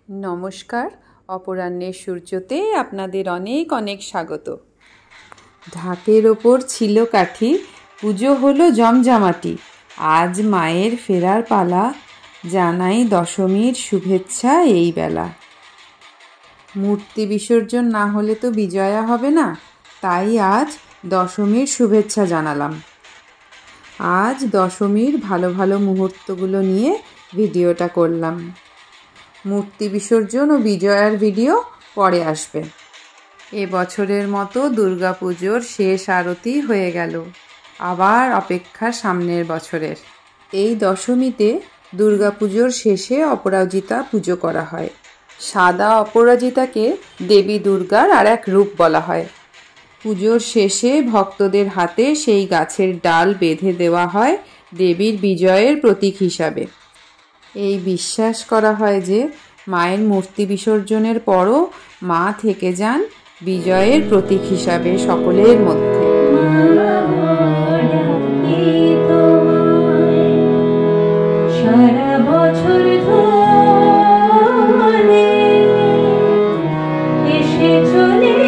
নমস্কার, অপরাহ্নের সূর্যতে আপনাদের অনেক অনেক স্বাগত। ঢাকের ওপর ছিল কাঠি, পুজো হলো জমজমাটি। আজ মায়ের ফেরার পালা, জানাই দশমীর শুভেচ্ছা এই বেলা। মূর্তি বিসর্জন না হলে তো বিজয়া হবে না, তাই আজ দশমীর শুভেচ্ছা জানালাম। আজ দশমীর ভালো ভালো মুহূর্তগুলো নিয়ে ভিডিওটা করলাম। মূর্তি বিসর্জন ও বিজয়ার ভিডিও পরে আসবে। এবছরের মতো দুর্গাপুজোর শেষ আরতি হয়ে গেল, আবার অপেক্ষা সামনের বছরের। এই দশমীতে দুর্গাপুজোর শেষে অপরাজিতা পুজো করা হয়। সাদা অপরাজিতাকে দেবী দুর্গার আর এক রূপ বলা হয়। পুজোর শেষে ভক্তদের হাতে সেই গাছের ডাল বেঁধে দেওয়া হয় দেবীর বিজয়ের প্রতীক হিসাবে। এই বিশ্বাস করা হয় যে মায়ের মূর্তি বিসর্জনের পরও মা থেকে যান বিজয়ের প্রতীক হিসাবে সকলের মধ্যে। সারা বছর ধরে এসে চলে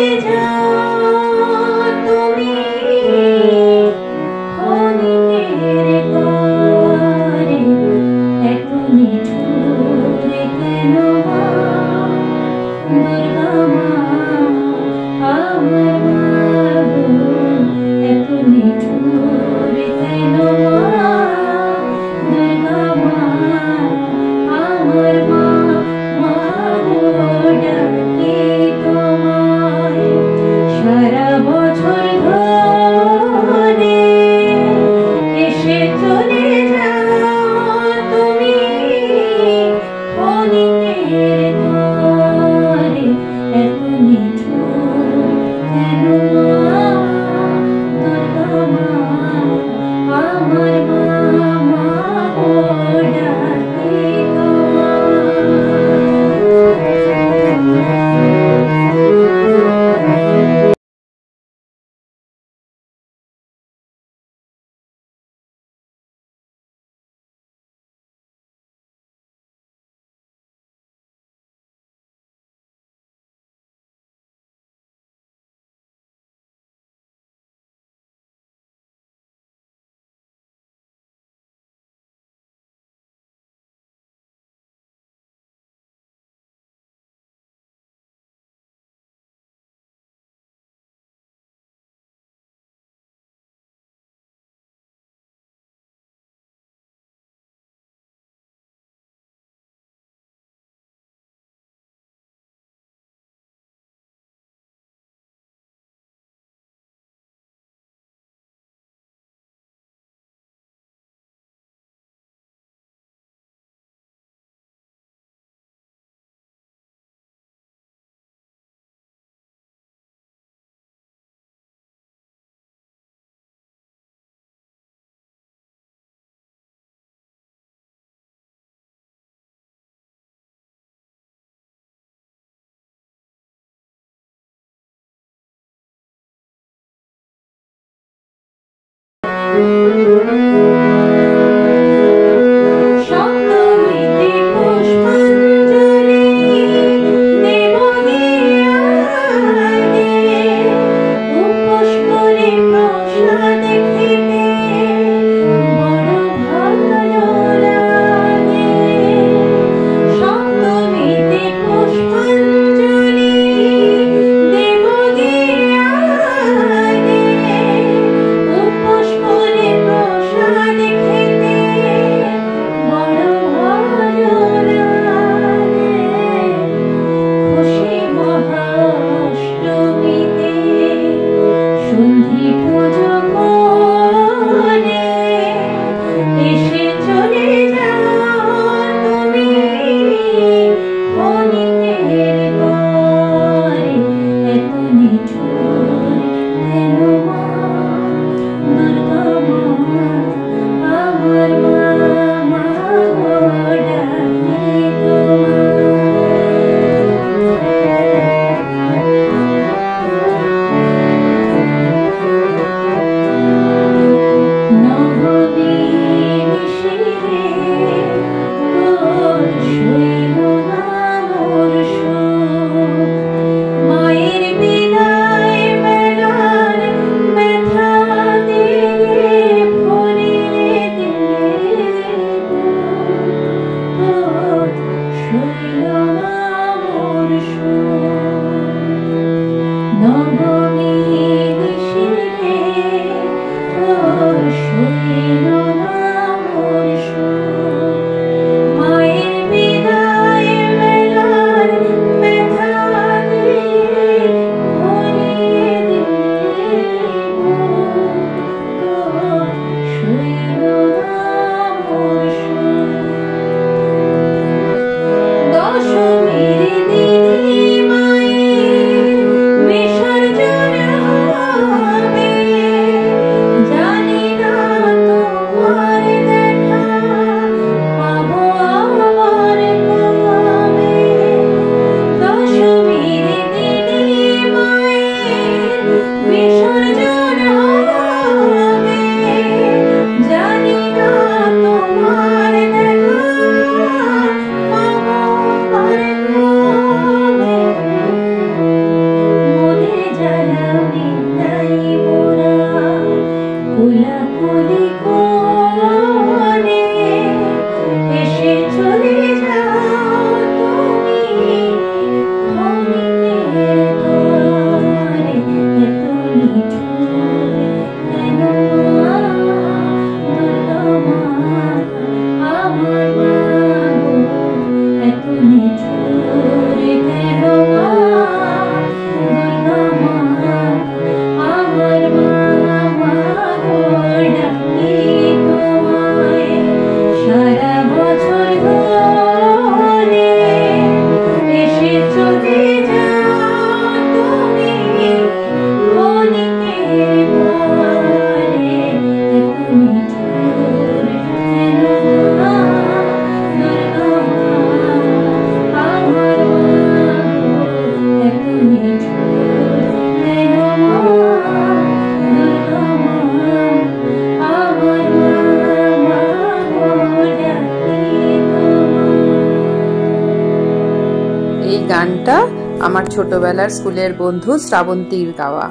এই গানটা আমার ছোটবেলার স্কুলের বন্ধু শ্রাবন্তীর গাওয়া।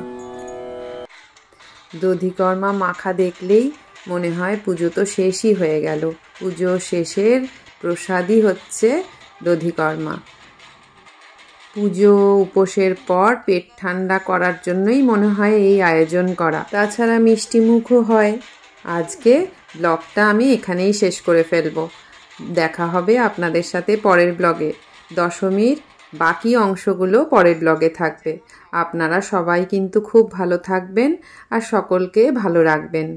দধিকর্মা মাখা দেখলেই মনে হয় পুজো তো শেষই হয়ে গেল। পুজো শেষের প্রসাদই হচ্ছে দধিকর্মা। পুজো উপোসের পর পেট ঠান্ডা করার জন্যই মনে হয় এই আয়োজন করা। তাছাড়া মিষ্টি মুখও হয়। আজকে ব্লগটা আমি এখানেই শেষ করে ফেলবো। দেখা হবে আপনাদের সাথে পরের ব্লগে। দশমীর বাকি অংশগুলো পরের ব্লগে থাকবে। আপনারা সবাই কিন্তু খুব ভালো থাকবেন আর সকলকে ভালো রাখবেন।